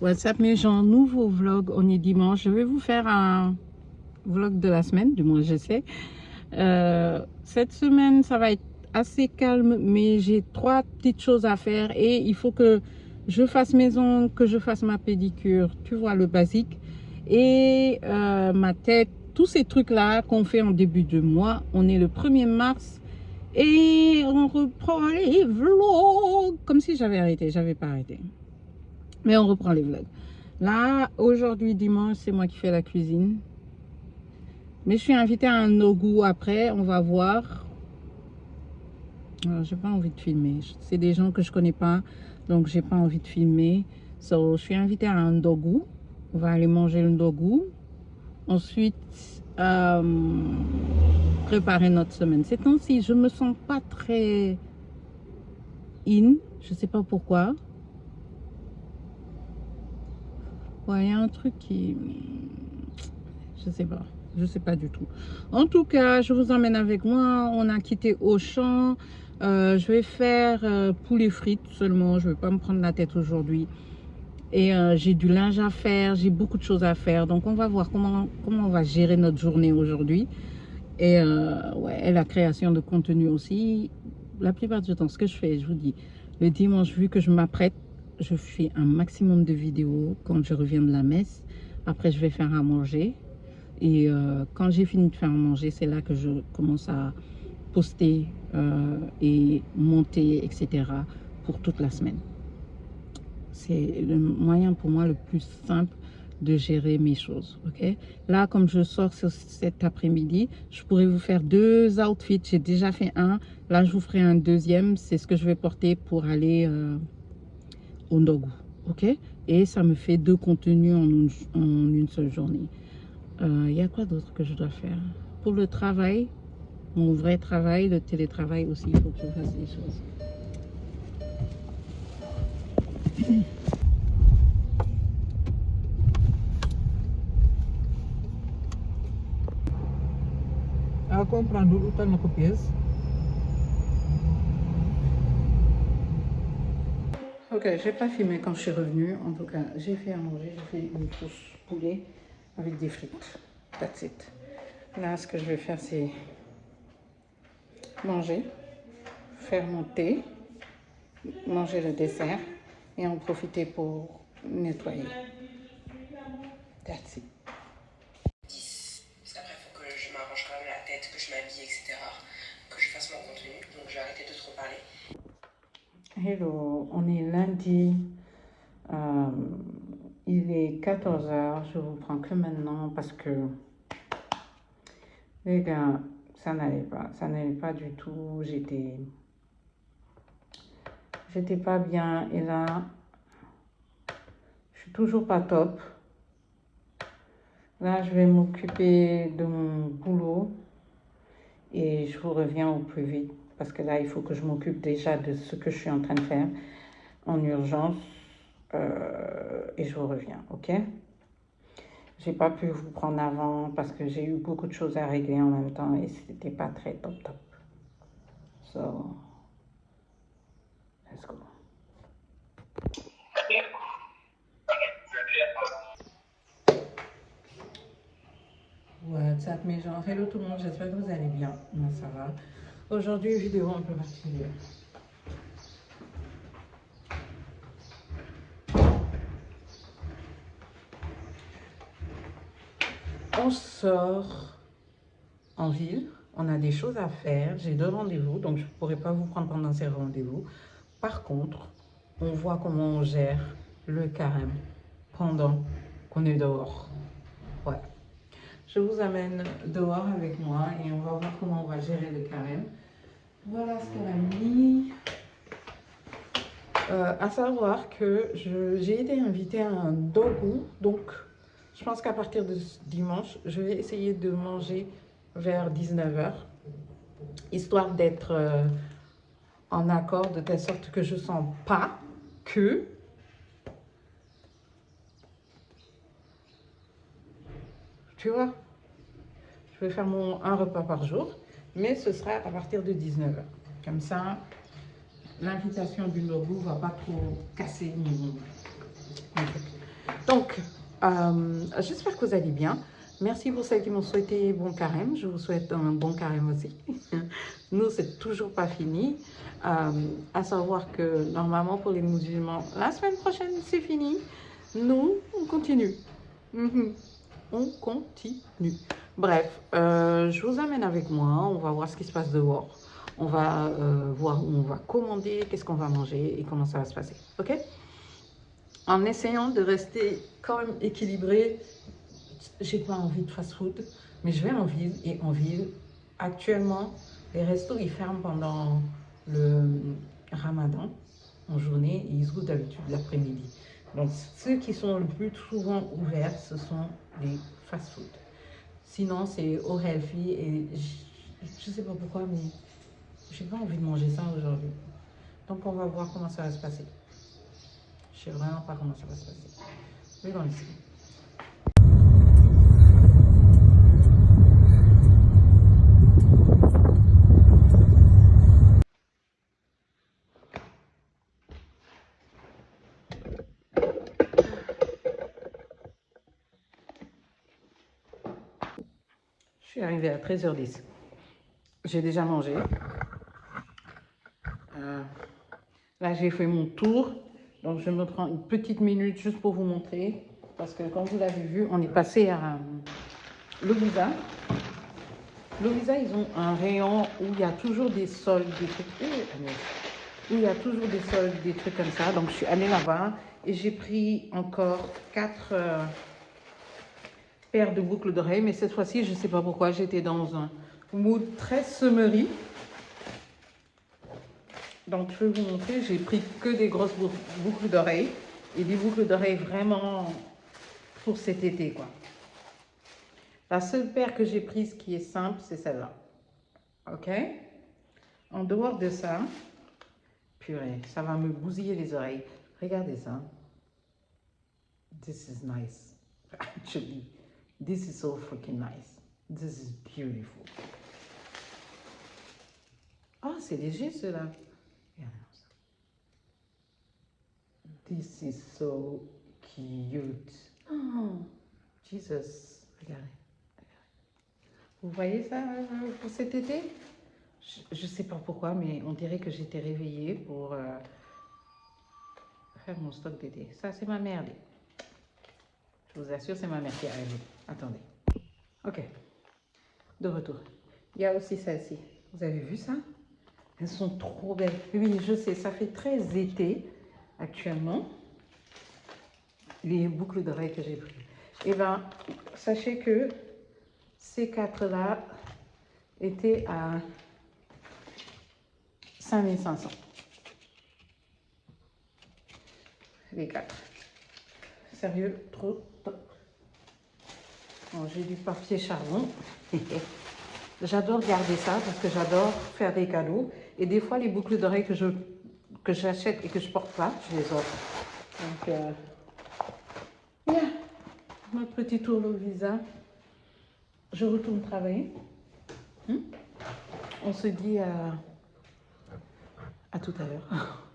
WhatsApp mes gens, nouveau vlog, on est dimanche. Je vais vous faire un vlog de la semaine, du moins je sais. Cette semaine, ça va être assez calme, mais j'ai 3 petites choses à faire et il faut que je fasse mes ongles, que je fasse ma pédicure, tu vois, le basique. Et ma tête, tous ces trucs-là qu'on fait en début de mois. On est le 1er mars et on reprend les vlogs. Comme si j'avais arrêté, j'avais pas arrêté. Mais on reprend les vlogs. Là, aujourd'hui, dimanche, c'est moi qui fais la cuisine. Mais je suis invitée à un no-go après, on va voir. J'ai pas envie de filmer. C'est des gens que je connais pas, donc j'ai pas envie de filmer. So, je suis invitée à un no-go. On va aller manger le no-go. Ensuite, préparer notre semaine. Ces temps-ci, je me sens pas très in. Je sais pas pourquoi. Ouais, il y a un truc qui... Je sais pas. Je sais pas du tout. En tout cas, je vous emmène avec moi. On a quitté Auchan. Je vais faire poulet frites seulement. Je vais pas me prendre la tête aujourd'hui. Et j'ai du linge à faire. J'ai beaucoup de choses à faire. Donc, on va voir comment on va gérer notre journée aujourd'hui. Et ouais, la création de contenu aussi. La plupart du temps, ce que je fais, je vous dis, le dimanche, vu que je m'apprête, je fais un maximum de vidéos quand je reviens de la messe. Après, je vais faire à manger. Et quand j'ai fini de faire à manger, c'est là que je commence à poster et monter, etc. pour toute la semaine. C'est le moyen pour moi le plus simple de gérer mes choses. Ok. Là, comme je sors cet après-midi, je pourrais vous faire 2 outfits. J'ai déjà fait un. Là, je vous ferai un deuxième. C'est ce que je vais porter pour aller au Ndogu. Ok. Et ça me fait 2 contenus en une seule journée. Il y a quoi d'autre que je dois faire? Pour le travail, mon vrai travail, le télétravail aussi, il faut que je fasse des choses. À comprendre où tu as une pièce. Ok, j'ai pas filmé quand je suis revenue. En tout cas, j'ai fait à manger. J'ai fait une sauce poulet avec des frites. That's it. Là, ce que je vais faire, c'est manger, faire mon thé, manger le dessert et en profiter pour nettoyer. That's it. Parce qu'après, il faut que je m'arrange quand même la tête, que je m'habille, etc. Que je fasse mon contenu. Donc, je vais arrêter de trop parler. Hello, on est lundi. Il est 14h. Je vous prends que maintenant parce que les gars, ça n'allait pas. Ça n'allait pas du tout. J'étais pas bien. Et là, je suis toujours pas top. Là, je vais m'occuper de mon boulot et je vous reviens au plus vite parce que là, il faut que je m'occupe déjà de ce que je suis en train de faire en urgence et je vous reviens, ok? J'ai pas pu vous prendre avant parce que j'ai eu beaucoup de choses à régler en même temps et c'était pas très top. So, let's go. WhatsApp mes gens, hello tout le monde, j'espère que vous allez bien. Moi ça va. Aujourd'hui, vidéo un peu particulière. On sort en ville, on a des choses à faire. J'ai 2 rendez-vous, donc je ne pourrai pas vous prendre pendant ces rendez-vous. Par contre, on voit comment on gère le carême pendant qu'on est dehors. Ouais. Je vous amène dehors avec moi et on va voir comment on va gérer le carême. Voilà ce qu'elle a mis. À savoir que j'ai été invitée à un dogu, donc je pense qu'à partir de dimanche, je vais essayer de manger vers 19h, histoire d'être en accord de telle sorte que je ne sens pas que tu vois, je vais faire un repas par jour, mais ce sera à partir de 19h. Comme ça, l'invitation du logo ne va pas trop casser mon truc. Donc, j'espère que vous allez bien. Merci pour celles qui m'ont souhaité bon carême. Je vous souhaite un bon carême aussi. Nous, c'est toujours pas fini. À savoir que normalement, pour les musulmans, la semaine prochaine, c'est fini. Nous, on continue. On continue. Bref, je vous amène avec moi. On va voir ce qui se passe dehors. On va voir où on va commander, qu'est-ce qu'on va manger et comment ça va se passer. OK? En essayant de rester quand même équilibré. J'ai pas envie de fast-food, mais je vais en ville. Et en ville, actuellement, les restos, ils ferment pendant le ramadan en journée et ils ouvrent d'habitude l'après-midi. Donc, ceux qui sont le plus souvent ouverts, ce sont les fast-food. Sinon, c'est au healthy et je sais pas pourquoi, mais j'ai pas envie de manger ça aujourd'hui. Donc, on va voir comment ça va se passer. Je sais vraiment pas comment ça va se passer. Mais bon, ici. Je suis arrivée à 13h10. J'ai déjà mangé. Là, j'ai fait mon tour. Donc, je me prends une petite minute juste pour vous montrer. Parce que, comme vous l'avez vu, on est passé à Lovisa. Lovisa, ils ont un rayon où il y a toujours des soldes, des trucs. Où il y a toujours des soldes, des trucs comme ça. Donc, je suis allée là-bas et j'ai pris encore 4 paires de boucles d'oreilles. Mais cette fois-ci, je ne sais pas pourquoi, j'étais dans un mood très semerie. Donc, je vais vous montrer, j'ai pris que des grosses boucles d'oreilles et des boucles d'oreilles vraiment pour cet été, quoi. La seule paire que j'ai prise qui est simple, c'est celle-là. OK? En dehors de ça, purée, ça va me bousiller les oreilles. Regardez ça. This is nice. Actually, this is so freaking nice. This is beautiful. Oh, c'est léger, ceux-là. This is so cute. Oh, Jesus. Regardez. Vous voyez ça pour cet été? Je ne sais pas pourquoi, mais on dirait que j'étais réveillée pour faire mon stock d'été. Ça, c'est ma mère. Je vous assure, c'est ma mère qui est arrivée. Attendez. OK. De retour. Il y a aussi celle-ci. Vous avez vu ça? Elles sont trop belles. Oui, je sais, ça fait très été actuellement. Les boucles d'oreilles que j'ai prises. Et bien, sachez que ces 4-là étaient à 5500. Les 4. Sérieux, trop top. Bon, j'ai du papier charbon. J'adore garder ça parce que j'adore faire des cadeaux. Et des fois, les boucles d'oreilles que j'achète et que je porte pas, je les offre. Donc, yeah. Notre petit tour Lovisa. Je retourne travailler. On se dit à tout à l'heure.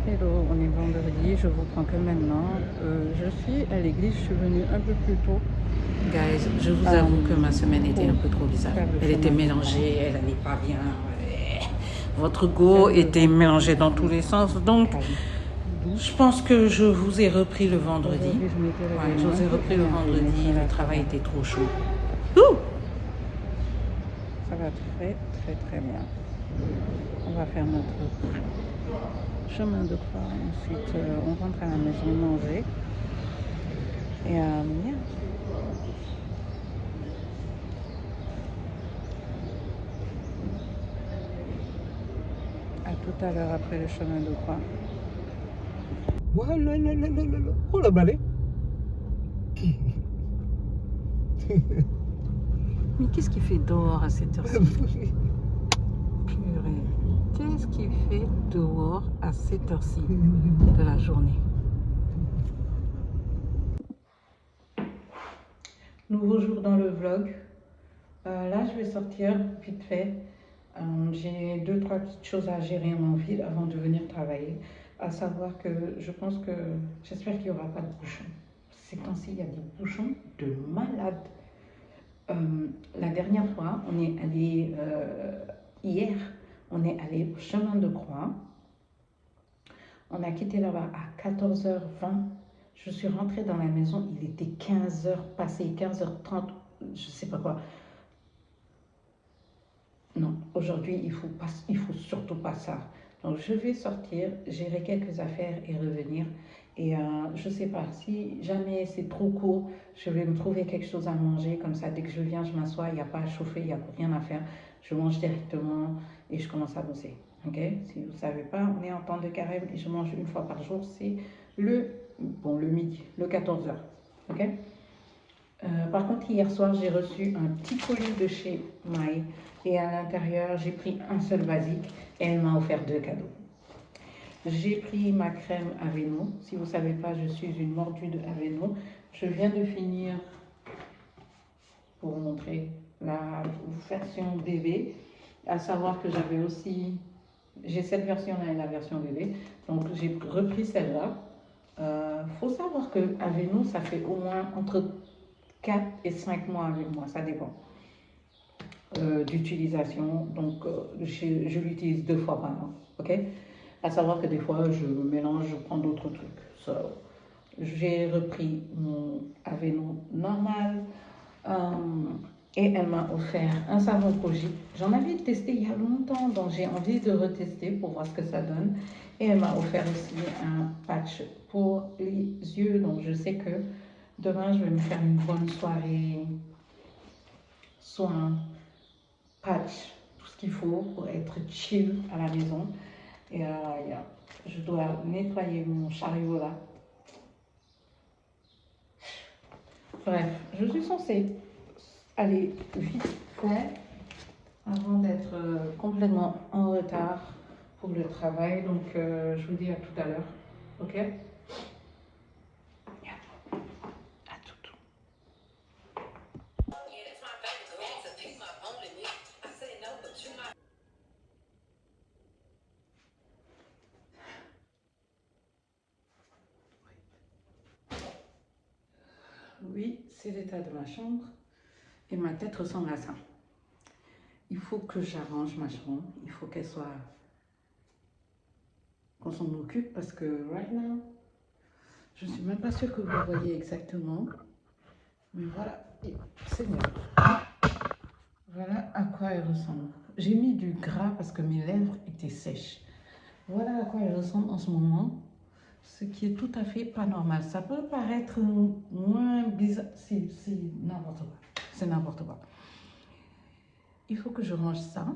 Hello, on est vendredi, je vous prends que maintenant. Je suis à l'église, je suis venue un peu plus tôt. Guys, je vous avoue que ma semaine était un peu trop bizarre. Elle était mélangée, elle n'allait pas bien. Votre go était mélangé dans tous les sens. Donc, je pense que je vous ai repris le vendredi. Ouais, je vous ai repris le vendredi, le travail était trop chaud. Ouh! Ça va très, très, très bien. On va faire notre chemin de croix. Ensuite, on rentre à la maison manger. Et yeah. À tout à l'heure après le chemin de croix. Voilà, oh la balai. Mais qu'est-ce qu'il fait dehors à cette heure-ci? Purée. qu'est-ce qu'il fait dehors à cette heure-ci de la journée? Nouveau jour dans le vlog. Là, je vais sortir vite fait. J'ai deux, trois petites choses à gérer en ville avant de venir travailler. À savoir que je pense que, j'espère qu'il n'y aura pas de bouchons. Ces temps-ci, il y a des bouchons de malade. La dernière fois, on est allé, hier, on est allé au chemin de Croix. On a quitté là-bas à 14h20. Je suis rentrée dans la maison, il était 15h passé, 15h30, je sais pas quoi. Non, aujourd'hui, il faut surtout pas ça. Donc, je vais sortir, gérer quelques affaires et revenir. Et je sais pas, si jamais c'est trop court, je vais me trouver quelque chose à manger. Comme ça, dès que je viens, je m'assois, il n'y a pas à chauffer, il n'y a rien à faire. Je mange directement et je commence à bosser. Ok? Si vous ne savez pas, on est en temps de carême et je mange une fois par jour. C'est le midi, le 14h. Ok? Par contre, hier soir, j'ai reçu un petit colis de chez Maï et à l'intérieur, j'ai pris un seul basique et elle m'a offert deux cadeaux. J'ai pris ma crème Aveno. Si vous ne savez pas, je suis une mordue de Aveno. Je viens de finir, pour vous montrer, la version bébé. À savoir que j'avais aussi, j'ai cette version-là et la version bébé. Donc, j'ai repris celle-là. Faut savoir que Aveno, ça fait au moins entre 4 et 5 mois avec moi, ça dépend d'utilisation. Donc, je l'utilise 2 fois par an, ok? À savoir que des fois, je mélange, je prends d'autres trucs. So, j'ai repris mon Aveno normal et elle m'a offert un savon Koji. J'en avais testé il y a longtemps, donc j'ai envie de retester pour voir ce que ça donne. Et elle m'a offert aussi un patch pour les yeux, donc je sais que demain, je vais me faire une bonne soirée, soin, patch, tout ce qu'il faut pour être chill à la maison. Et je dois nettoyer mon chariot là. Bref, je suis censée aller vite fait avant d'être complètement en retard pour le travail. Donc, je vous dis à tout à l'heure. Ok? Oui, c'est l'état de ma chambre et ma tête ressemble à ça. Il faut que j'arrange ma chambre, il faut qu'elle soit, qu'on s'en occupe parce que right now, je ne suis même pas sûre que vous voyez exactement, mais voilà, c'est bien. Voilà à quoi elle ressemble. J'ai mis du gras parce que mes lèvres étaient sèches. Voilà à quoi elle ressemble en ce moment. Ce qui est tout à fait pas normal. Ça peut paraître moins bizarre. C'est n'importe quoi. C'est n'importe quoi. Il faut que je range ça.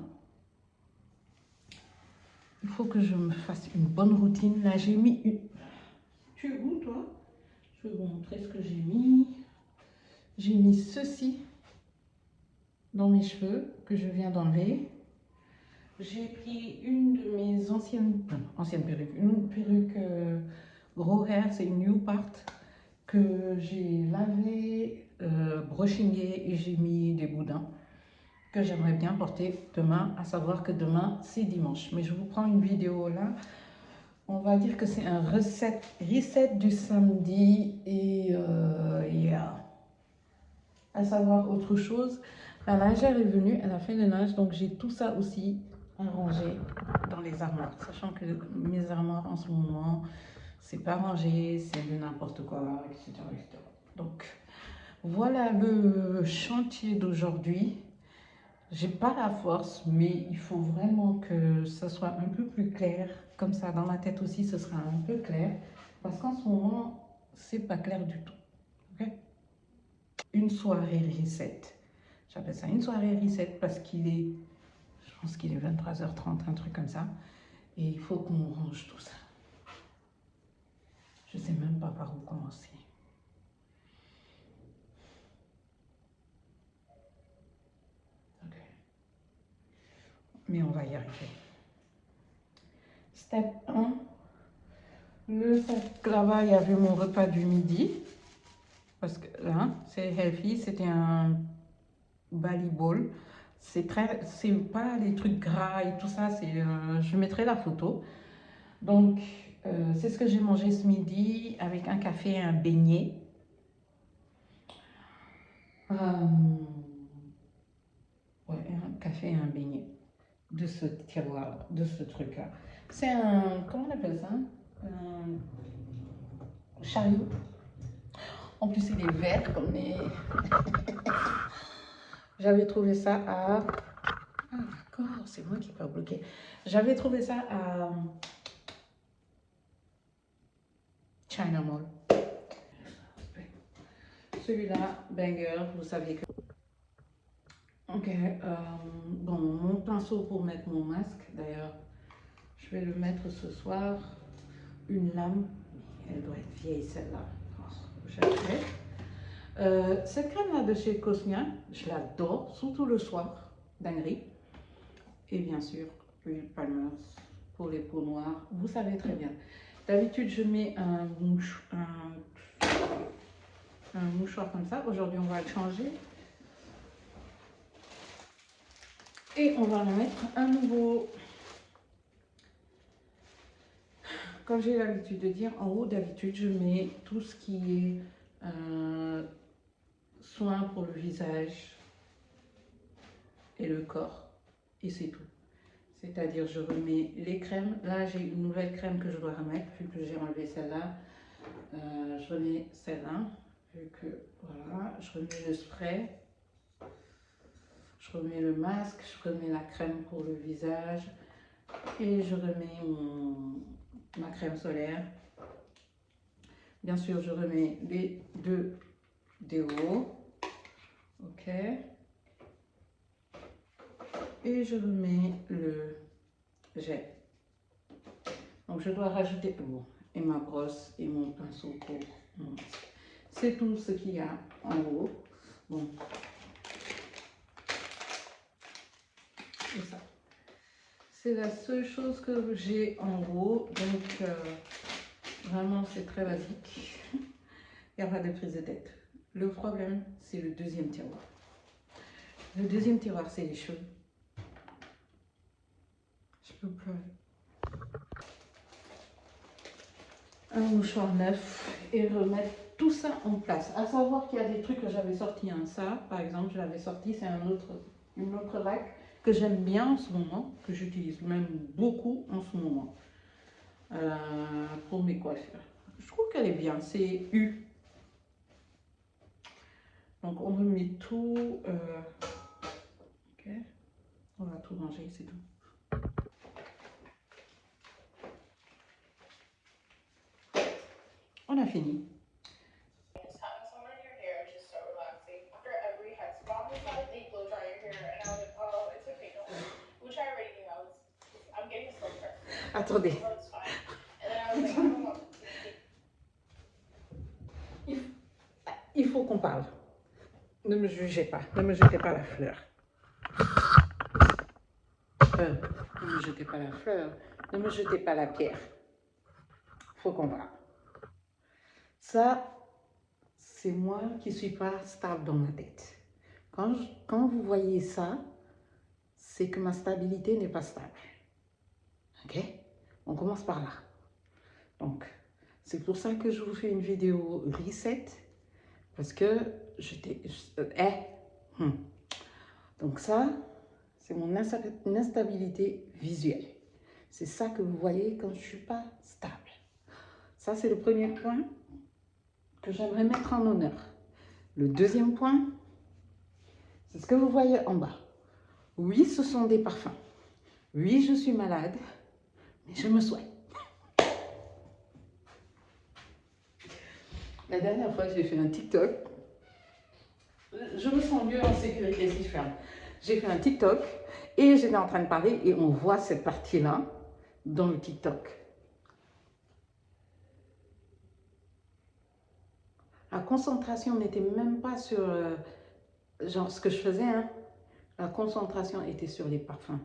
Il faut que je me fasse une bonne routine. Là, j'ai mis une... Tu es où, toi? Je vais vous montrer ce que j'ai mis. J'ai mis ceci dans mes cheveux que je viens d'enlever. J'ai pris une de mes anciennes perruques. Une perruque Raw Hair, c'est une New Part que j'ai lavé, brushingé et j'ai mis des boudins que j'aimerais bien porter demain, à savoir que demain c'est dimanche. Mais je vous prends une vidéo là. On va dire que c'est un reset du samedi et yeah. À savoir autre chose, la lingère est venue, elle a fait le linge, donc j'ai tout ça aussi rangé dans les armoires, sachant que mes armoires en ce moment, c'est pas rangé, c'est de n'importe quoi, etc., etc. Donc voilà le chantier d'aujourd'hui. J'ai pas la force, mais il faut vraiment que ça soit un peu plus clair. Comme ça, dans ma tête aussi, ce sera un peu clair. Parce qu'en ce moment, c'est pas clair du tout. Okay? Une soirée reset. J'appelle ça une soirée reset parce qu'il est, je pense qu'il est 23h30, un truc comme ça. Et il faut qu'on range tout ça. Je sais même pas par où commencer. Mais on va y arriver. Step 1. Le sac là-bas, il y avait mon repas du midi. Parce que là, c'est healthy. C'était un Bali Bowl. C'est pas les trucs gras et tout ça. Je mettrai la photo. Donc, c'est ce que j'ai mangé ce midi avec un café et un beignet. Ouais, un café et un beignet de ce tiroir, de ce truc-là. C'est un, comment on appelle ça? Un chariot. En plus, il est vert comme les... J'avais trouvé ça à... Ah, d'accord, c'est moi qui n'ai pas bloqué. J'avais trouvé ça à China Mall. Celui-là, banger, vous savez que... Ok, bon, mon pinceau pour mettre mon masque, d'ailleurs, je vais le mettre ce soir. Une lame, elle doit être vieille celle-là. Oh, j'achète. Cette crème-là de chez Cosmia, je l'adore, surtout le soir, dinguerie. Et bien sûr, l'huile Palmer's pour les peaux noires, vous savez très bien. D'habitude, je mets un mouchoir comme ça. Aujourd'hui, on va le changer. Et on va en mettre un nouveau. Comme j'ai l'habitude de dire, en haut, d'habitude, je mets tout ce qui est soin pour le visage et le corps. Et c'est tout. C'est-à-dire, je remets les crèmes. Là, j'ai une nouvelle crème que je dois remettre, vu que j'ai enlevé celle-là. Je remets celle-là, vu que, voilà, je remets le spray. Je remets le masque, je remets la crème pour le visage. Et je remets ma crème solaire. Bien sûr, je remets les deux déos. Ok. Et je remets le gel. Donc, je dois rajouter et ma brosse et mon pinceau pour mon masque. C'est tout ce qu'il y a en haut. Bon. C'est ça. C'est la seule chose que j'ai en haut. Donc, vraiment, c'est très basique. Il n'y a pas de prise de tête. Le problème, c'est le deuxième tiroir. Le deuxième tiroir, c'est les cheveux. Je peux pleurer. Un mouchoir neuf et remettre tout ça en place. À savoir qu'il y a des trucs que j'avais sortis. Hein. Ça, par exemple, je l'avais sorti. C'est une autre laque que j'aime bien en ce moment, que j'utilise même beaucoup en ce moment pour mes coiffures. Je trouve qu'elle est bien. C'est U. Donc, on remet tout. Ok. On va tout ranger, c'est tout. On a fini. Attendez. Il faut qu'on parle. Ne me jugez pas. Ne me jetez pas la fleur. Ne me jetez pas la fleur. Ne me jetez pas la pierre. Il faut qu'on parle. Ça, c'est moi qui ne suis pas stable dans ma tête. Quand vous voyez ça, c'est que ma stabilité n'est pas stable. Ok? On commence par là. Donc, c'est pour ça que je vous fais une vidéo reset. Parce que Donc ça, c'est mon instabilité visuelle. C'est ça que vous voyez quand je ne suis pas stable. Ça, c'est le premier point que j'aimerais mettre en honneur. Le deuxième point, c'est ce que vous voyez en bas. Oui, ce sont des parfums. Oui, je suis malade, mais je me soigne. La dernière fois, j'ai fait un TikTok. Je me sens mieux en sécurité si je ferme. J'ai fait un TikTok et j'étais en train de parler et on voit cette partie-là dans le TikTok. La concentration n'était même pas sur genre ce que je faisais. Hein. La concentration était sur les parfums.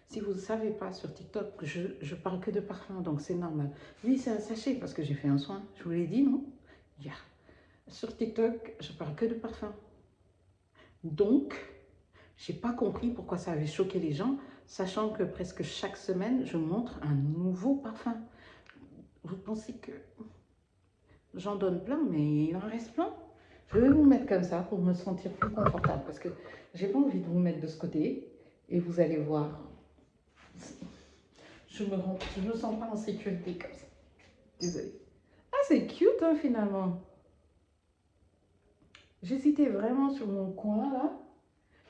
Si vous ne savez pas, sur TikTok, je parle que de parfum, donc c'est normal. Lui, c'est un sachet parce que j'ai fait un soin. Je vous l'ai dit, non? Yeah. Sur TikTok, je parle que de parfum. Donc, je n'ai pas compris pourquoi ça avait choqué les gens, sachant que presque chaque semaine, je montre un nouveau parfum. Vous pensez que j'en donne plein, mais il en reste plein? Je vais vous mettre comme ça pour me sentir plus confortable parce que j'ai pas envie de vous mettre de ce côté et vous allez voir. Je me sens pas en sécurité comme ça. Désolée. Ah, c'est cute hein, finalement. J'hésitais vraiment sur mon coin là,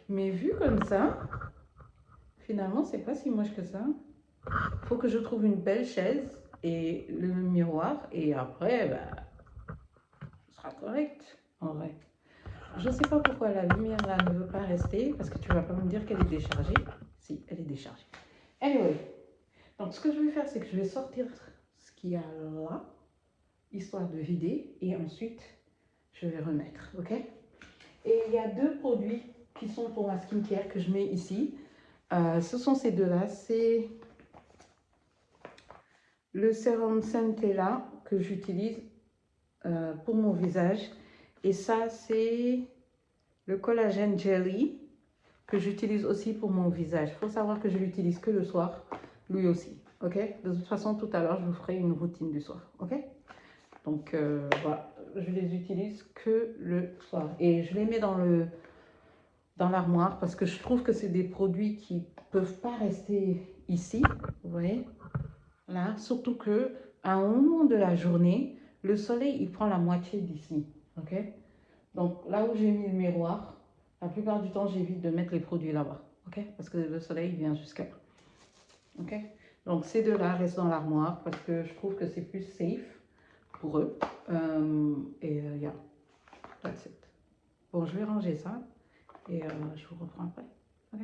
mais vu comme ça, finalement, c'est pas si moche que ça. Faut que je trouve une belle chaise et le miroir et après, bah, ce sera correct en vrai. Je sais pas pourquoi la lumière là ne veut pas rester parce que tu vas pas me dire qu'elle est déchargée. Si, elle est déchargée. Anyway, donc ce que je vais faire, c'est que je vais sortir ce qu'il y a là, histoire de vider et ensuite je vais remettre, ok? Et il y a deux produits qui sont pour ma skincare que je mets ici. Ce sont ces deux-là. C'est le sérum Centella que j'utilise pour mon visage. Et ça, c'est le collagène jelly que j'utilise aussi pour mon visage. Il faut savoir que je l'utilise que le soir, lui aussi. Ok? De toute façon, tout à l'heure, je vous ferai une routine du soir. Ok? Donc, voilà. Je les utilise que le soir. Et je les mets dans l'armoire parce que je trouve que c'est des produits qui ne peuvent pas rester ici. Vous voyez? Là, surtout que à un moment de la journée, le soleil, il prend la moitié d'ici. Ok? Donc, là où j'ai mis le miroir, la plupart du temps, j'évite de mettre les produits là-bas. Ok? Parce que le soleil vient jusqu'à là. Ok? Donc, ces deux-là restent dans l'armoire parce que je trouve que c'est plus safe pour eux. Yeah, that's it. Bon, je vais ranger ça et je vous reprends après. Ok?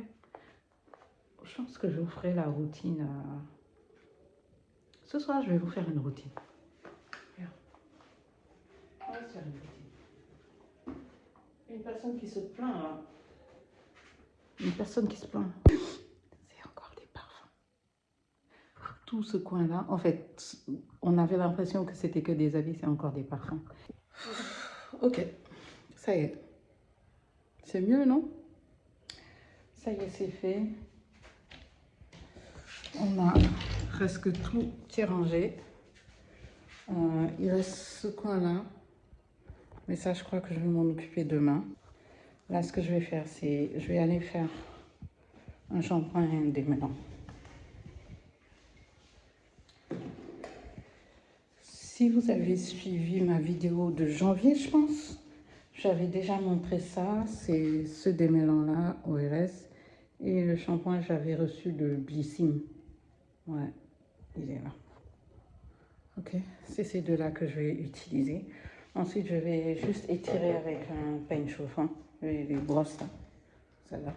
Je pense que je vous ferai la routine. Ce soir, je vais vous faire une routine. Yeah. On va se faire une routine. Une personne qui se plaint là. Une personne qui se plaint. C'est encore des parfums. Tout ce coin-là, en fait, on avait l'impression que c'était que des habits, c'est encore des parfums. Ok, ça y est. C'est mieux, non? Ça y est, c'est fait. On a presque tout qui est rangé. Il reste ce coin-là. Mais ça, je crois que je vais m'en occuper demain. Là, ce que je vais faire, c'est... Je vais aller faire un shampoing démêlant. Si vous avez suivi ma vidéo de janvier, je pense, j'avais déjà montré ça. C'est ce démêlant-là, ORS. Et le shampoing, j'avais reçu de Blissim. Ouais, il est là. Ok, c'est ces deux-là que je vais utiliser. Ensuite, je vais juste étirer avec un peigne chauffant, les brosses là, celle-là.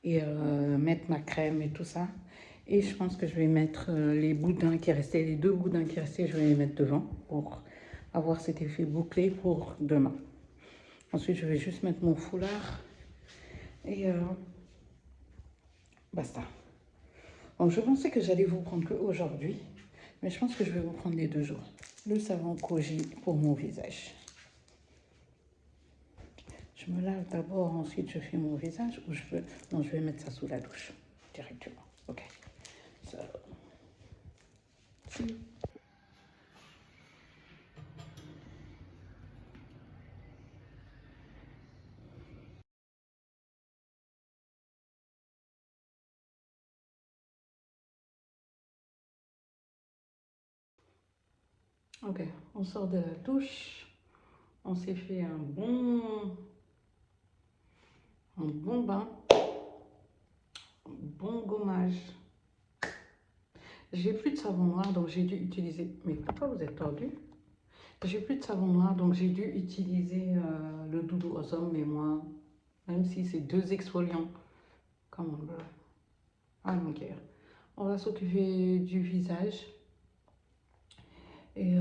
Et mettre ma crème et tout ça. Et je pense que je vais mettre les boudins qui restaient, les deux boudins qui restaient, je vais les mettre devant pour avoir cet effet bouclé pour demain. Ensuite, je vais juste mettre mon foulard et basta. Bon, je pensais que j'allais vous prendre qu'aujourd'hui, mais je pense que je vais vous prendre les 2 jours. Le savon Koji pour mon visage. Je me lave d'abord, ensuite je fais mon visage ou je peux... Non, je vais mettre ça sous la douche directement. Ok. So, see. Ok, on sort de la douche. On s'est fait un bon bain. Un bon gommage. J'ai plus de savon noir, donc j'ai dû utiliser... Mais pourquoi vous êtes tordu? J'ai plus de savon noir, donc j'ai dû utiliser le Doudou Awesome, mais moi, même si c'est 2 exfoliants, comment on veut. I don't care. On va s'occuper du visage et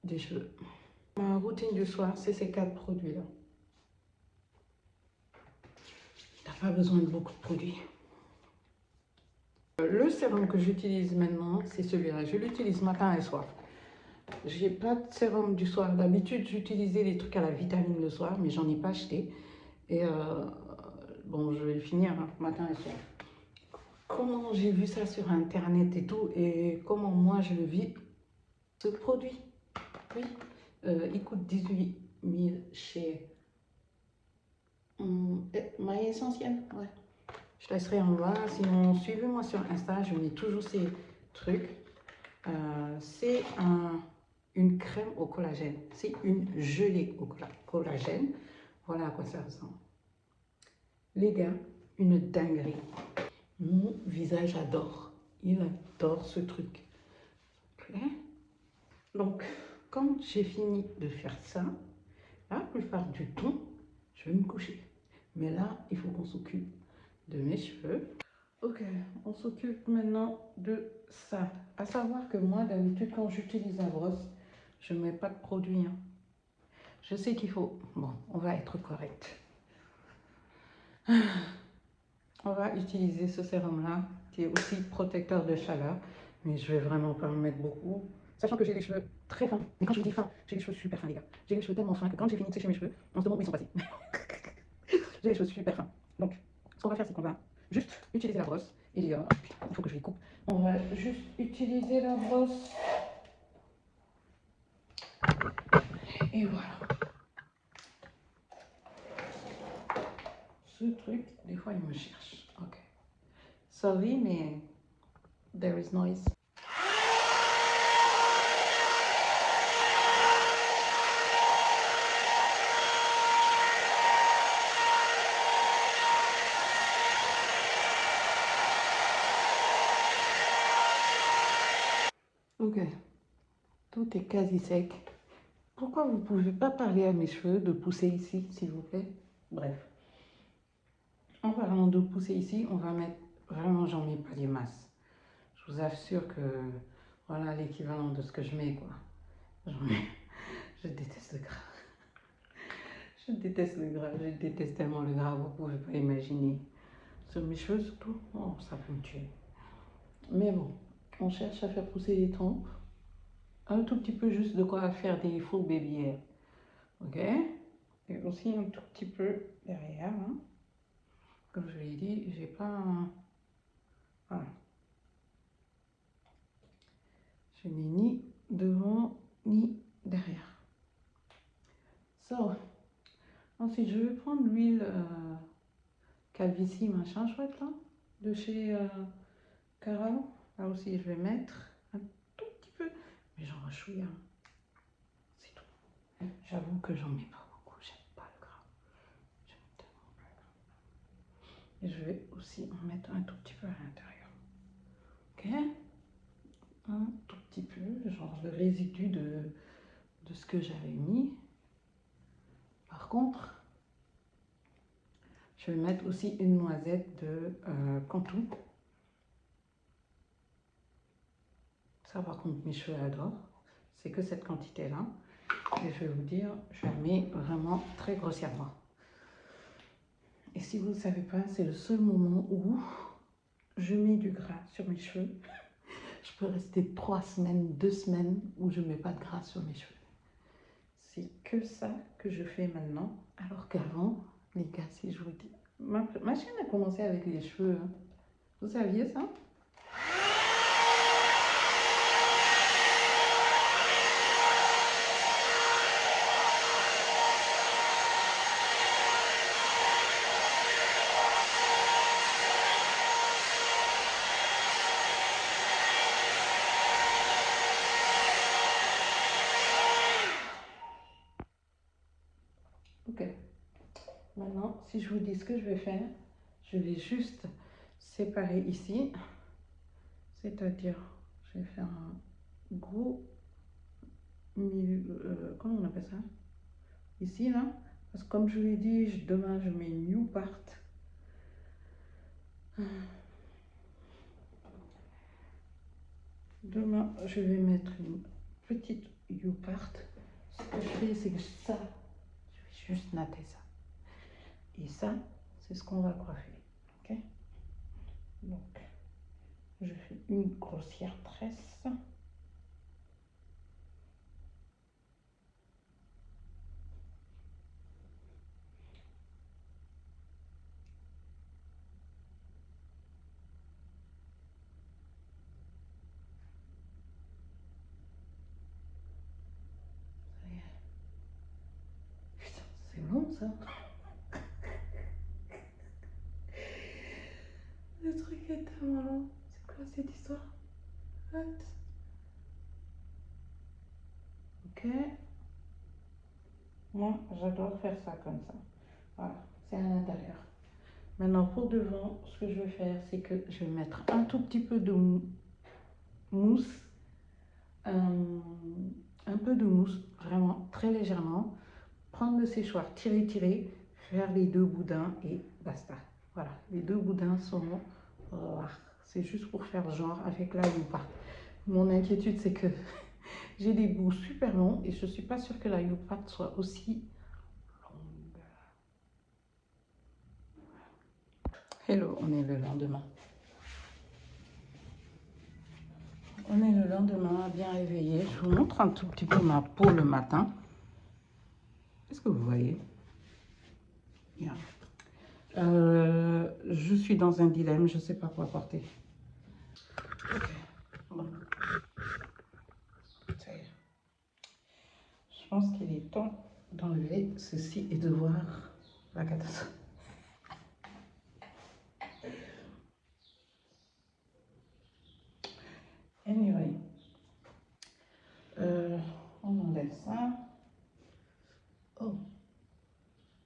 des cheveux. Ma routine du soir, c'est ces 4 produits-là. T'as pas besoin de beaucoup de produits. Le sérum que j'utilise maintenant, c'est celui-là. Je l'utilise matin et soir. J'ai pas de sérum du soir. D'habitude, j'utilisais les trucs à la vitamine le soir, mais j'en ai pas acheté. Et bon, je vais le finir hein, matin et soir. Comment j'ai vu ça sur internet et tout, et comment moi je le vis. Ce produit, oui, il coûte 18 000 chez My Essentiel. Ouais. Je laisserai en bas. Sinon, suivez-moi sur Insta, je mets toujours ces trucs. C'est une crème au collagène. C'est une gelée au collagène. Voilà à quoi ça ressemble. Les gars, une dinguerie. Mon visage adore. Il adore ce truc. Ok. Donc, quand j'ai fini de faire ça, la plupart du temps, je vais me coucher. Mais là, il faut qu'on s'occupe de mes cheveux. Ok, on s'occupe maintenant de ça. À savoir que moi, d'habitude, quand j'utilise la brosse, je ne mets pas de produit. Hein. Je sais qu'il faut... Bon, on va être correct. On va utiliser ce sérum-là, qui est aussi protecteur de chaleur. Mais je vais vraiment pas en mettre beaucoup. Sachant que j'ai les cheveux très fins. Mais quand je vous dis fins, j'ai les cheveux super fins, les gars. J'ai les cheveux tellement fins que quand j'ai fini de sécher mes cheveux, on se demande où ils sont passés. J'ai les cheveux super fins. Donc, ce qu'on va faire, c'est qu'on va juste utiliser la brosse. Et il faut que je les coupe. On va juste utiliser la brosse. Et voilà. Ce truc, des fois, il me cherche. Ok. Sorry, mais there is noise. Ok, tout est quasi sec. Pourquoi vous ne pouvez pas parler à mes cheveux de pousser ici, s'il vous plaît? Bref. En parlant de pousser ici, on va mettre... Vraiment, j'en mets pas des masses. Je vous assure que... Voilà l'équivalent de ce que je mets, quoi. Je déteste le gras. Je déteste le gras. Je déteste tellement le gras, vous ne pouvez pas imaginer. Sur mes cheveux, surtout, oh, ça peut me tuer. Mais bon, on cherche à faire pousser les troncs. Un tout petit peu juste de quoi faire des full baby hair. Ok? Et aussi un tout petit peu derrière. Hein. Comme je l'ai dit, j'ai pas un... Voilà. Je n'ai ni devant ni derrière. So, ensuite je vais prendre l'huile calvitie machin chouette là, de chez Cara. Là aussi je vais mettre un tout petit peu, mais j'en rachouille. Hein. C'est tout. J'avoue que j'en mets pas beaucoup, j'aime pas le gras. J'aime tellement pas le gras. Et je vais aussi en mettre un tout petit peu à l'intérieur. Ok? Un tout petit peu, genre le résidu de ce que j'avais mis. Par contre, je vais mettre aussi une noisette de Cantou. Ça, par contre, mes cheveux adorent. C'est que cette quantité-là. Et je vais vous dire, je la mets vraiment très grossièrement. Et si vous ne le savez pas, c'est le seul moment où je mets du gras sur mes cheveux. Je peux rester 3 semaines, 2 semaines où je ne mets pas de gras sur mes cheveux. C'est que ça que je fais maintenant. Alors qu'avant, les gars, si je vous dis... Ma chaîne a commencé avec les cheveux. Hein. Vous saviez ça? Ok. Maintenant, si je vous dis ce que je vais faire, je vais juste séparer ici. C'est-à-dire, je vais faire un gros milieu, comment on appelle ça? Ici, là. Parce que comme je l'ai dit, demain, je mets New Part. Demain, je vais mettre une petite New Part. Ce que je fais, c'est que ça, je vais juste natter ça. Et ça, c'est ce qu'on va coiffer. Ok? Donc, Je fais une grossière tresse. Putain, c'est long ça. Le truc est tellement long. C'est quoi cette histoire? What? Ok. Moi, j'adore faire ça comme ça. Voilà, c'est à l'intérieur. Maintenant, pour devant, ce que je vais faire, c'est que je vais mettre un tout petit peu de mousse. Un peu de mousse, vraiment très légèrement. Prendre le séchoir, tirer, tirer, faire les deux boudins et basta. Voilà, les deux boudins sont là. C'est juste pour faire genre avec la youpa. Mon inquiétude, c'est que j'ai des bouts super longs et je ne suis pas sûre que la youpa soit aussi longue. Hello, on est le lendemain. On est le lendemain, bien réveillé. Je vous montre un tout petit peu ma peau le matin. Est-ce que vous voyez? Bien. Je suis dans un dilemme, je ne sais pas quoi porter. Ok, bon. Ça y est. Je pense qu'il est temps d'enlever ceci et de voir la catastrophe. Anyway, on enlève ça. Oh,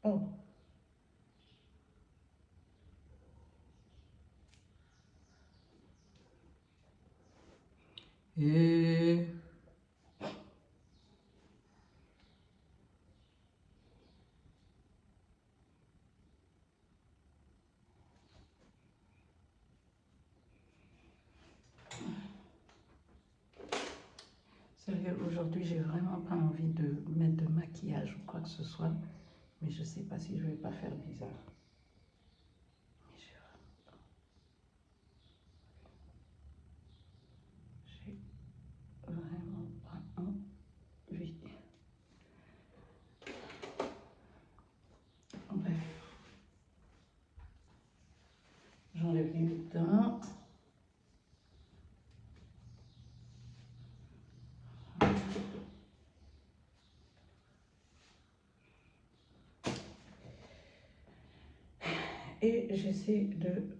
oh. Et sérieux, aujourd'hui, j'ai vraiment pas envie de mettre de maquillage ou quoi que ce soit, mais je sais pas si je vais pas faire bizarre. J'ai vraiment pas envie. Bref, j'enlève les boutons. Et j'essaie de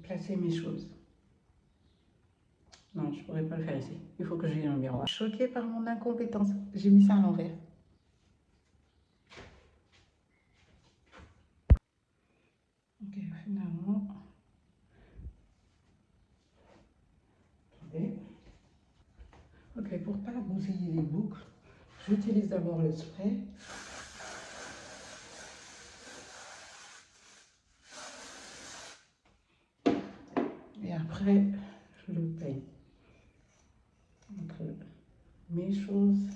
placer mes choses. Non, je ne pourrais pas le faire ici. Il faut que j'aie un miroir. Choquée par mon incompétence. J'ai mis ça à l'envers. Ok, finalement. Attendez. Ok, pour ne pas bousiller les boucles, j'utilise d'abord le spray. Et après, je le peigne. Entre mes choses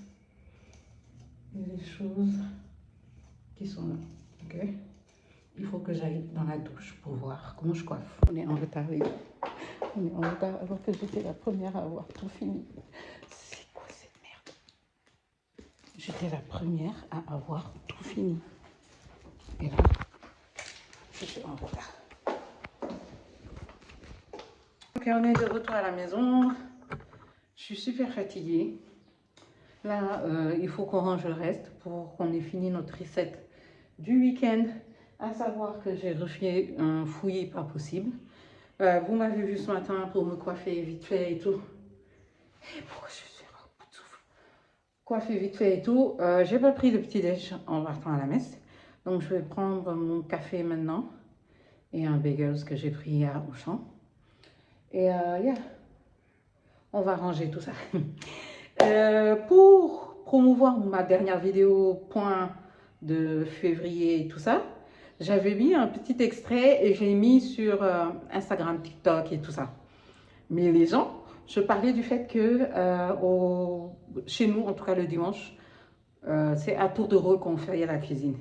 et les choses qui sont là. Ok? Il faut que j'aille dans la douche pour voir comment je coiffe. On est en retard, les gars. On est en retard alors que j'étais la première à avoir tout fini. C'est quoi cette merde? J'étais la première à avoir tout fini. Et là, je suis en retard. Ok, on est de retour à la maison. Je suis super fatiguée. Là, il faut qu'on range le reste pour qu'on ait fini notre reset du week-end. À savoir que j'ai refait un fouillis pas possible. Vous m'avez vu ce matin pour me coiffer vite fait et tout. Et pourquoi je suis à bout de souffle? Coiffer vite fait et tout. J'ai pas pris le petit déj en partant à la messe. Donc je vais prendre mon café maintenant. Et un bagel que j'ai pris hier au champ. Et yeah. On va ranger tout ça. Pour promouvoir ma dernière vidéo point de février et tout ça, j'avais mis un petit extrait et j'ai mis sur Instagram, TikTok et tout ça. Mais les gens, je parlais du fait que chez nous, en tout cas le dimanche, c'est à tour de rôle qu'on fait la cuisine.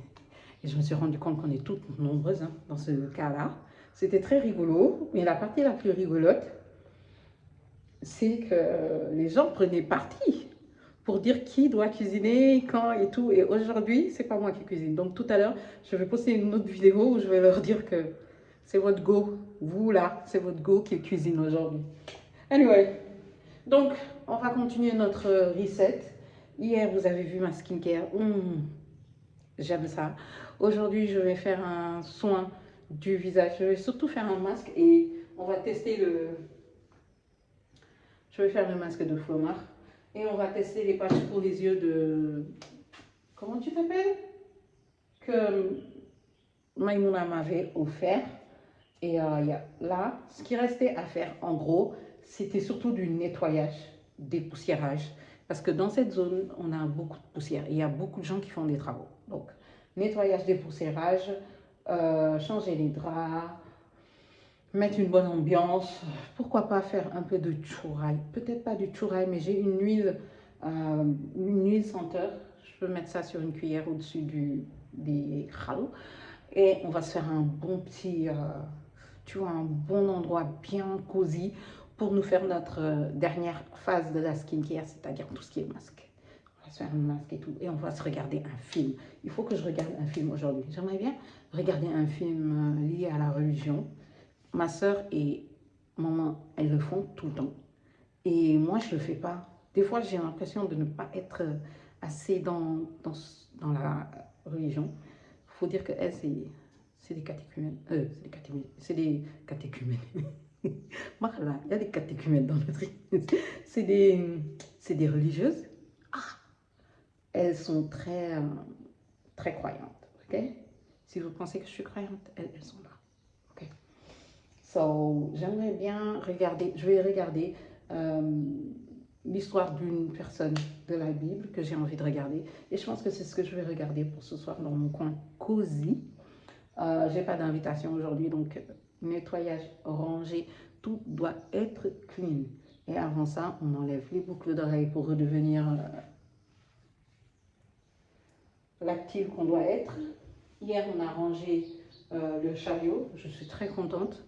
Et je me suis rendu compte qu'on est toutes nombreuses hein, dans ce cas-là. C'était très rigolo. Mais la partie la plus rigolote, c'est que les gens prenaient parti pour dire qui doit cuisiner, quand et tout. Et aujourd'hui, c'est pas moi qui cuisine. Donc tout à l'heure, je vais poster une autre vidéo où je vais leur dire que c'est votre go. Vous là, c'est votre go qui cuisine aujourd'hui. Anyway, donc on va continuer notre reset. Hier, vous avez vu ma skincare. J'aime ça. Aujourd'hui, je vais faire un soin du visage. Je vais surtout faire un masque et on va tester le... Je vais faire le masque de Flomar. Et on va tester les patchs pour les yeux de... Comment tu t'appelles? Que Maïmouna m'avait offert. Et là, ce qui restait à faire, en gros, c'était surtout du nettoyage, dépoussiérage. Parce que dans cette zone, on a beaucoup de poussière. Il y a beaucoup de gens qui font des travaux. Donc, nettoyage, dépoussiérage, changer les draps, mettre une bonne ambiance. Pourquoi pas faire un peu de chouraï? Peut-être pas du chouraï, mais j'ai une huile senteur. Je peux mettre ça sur une cuillère au-dessus des khal. Et on va se faire un bon petit, tu vois, un bon endroit bien cosy pour nous faire notre dernière phase de la skincare, c'est-à-dire tout ce qui est masque. On va se faire un masque et tout. Et on va se regarder un film. Il faut que je regarde un film aujourd'hui. J'aimerais bien regarder un film lié à la religion. Ma soeur et maman, elles le font tout le temps. Et moi, je ne le fais pas. Des fois, j'ai l'impression de ne pas être assez dans la religion. Il faut dire qu'elles, c'est des catéchumènes. C'est des catéchumènes. Voilà, il y a des catéchumènes dans notre église. C'est des religieuses. Ah, elles sont très croyantes. Ok? Si vous pensez que je suis croyante, elles sont là. Ok? So, j'aimerais bien regarder, je vais regarder l'histoire d'une personne de la Bible que j'ai envie de regarder. Et je pense que c'est ce que je vais regarder pour ce soir dans mon coin cosy. J'ai pas d'invitation aujourd'hui, donc nettoyage, rangé, tout doit être clean. Et avant ça, on enlève les boucles d'oreilles pour redevenir l'active qu'on doit être. Hier, on a rangé le chariot, je suis très contente.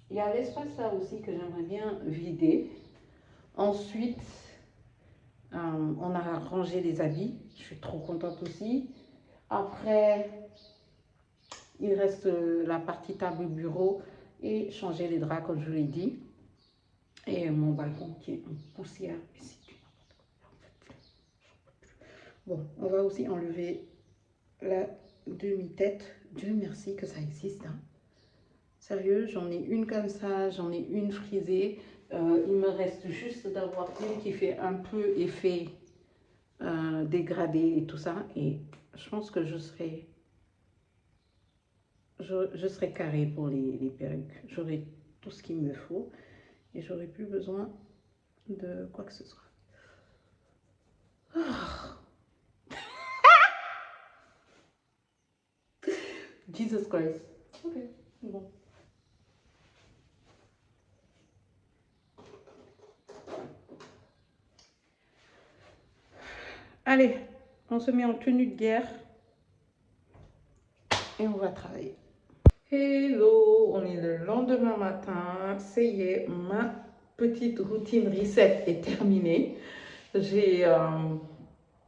Il y a l'espace là aussi que j'aimerais bien vider. Ensuite, on a rangé les habits. Je suis trop contente aussi. Après, il reste la partie table bureau et changer les draps comme je l'ai dit. Et mon balcon qui est en poussière. Bon, on va aussi enlever la demi-tête. Dieu merci que ça existe. Hein. Sérieux, j'en ai une comme ça, j'en ai une frisée. Il me reste juste d'avoir une qui fait un peu effet dégradé et tout ça. Et je pense que je serai carrée pour les perruques. J'aurai tout ce qu'il me faut et j'aurai plus besoin de quoi que ce soit. Oh. Jesus Christ. Ok, bon. Allez, on se met en tenue de guerre et on va travailler. Hello, on est le lendemain matin. Ça y est, ma petite routine reset est terminée. J'ai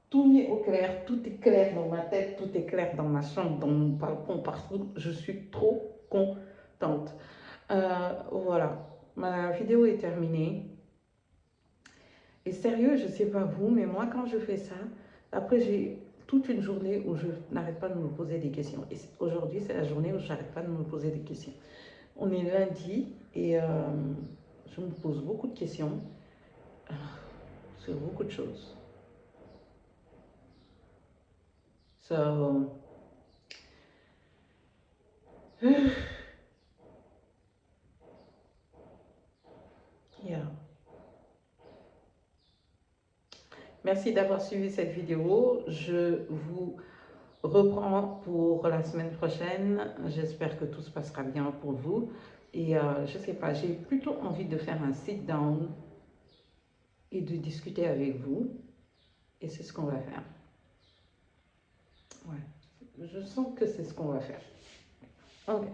tout mis au clair, tout est clair dans ma tête, tout est clair dans ma chambre, dans mon balcon, partout. Je suis trop contente. Voilà, ma vidéo est terminée. Et sérieux, je sais pas vous, mais moi quand je fais ça, après j'ai toute une journée où je n'arrête pas de me poser des questions. Et aujourd'hui, c'est la journée où je n'arrête pas de me poser des questions. On est lundi et je me pose beaucoup de questions sur beaucoup de choses. So, yeah. Merci d'avoir suivi cette vidéo. Je vous reprends pour la semaine prochaine. J'espère que tout se passera bien pour vous. Et je sais pas, j'ai plutôt envie de faire un sit-down et de discuter avec vous. Et c'est ce qu'on va faire. Ouais, je sens que c'est ce qu'on va faire. Ok.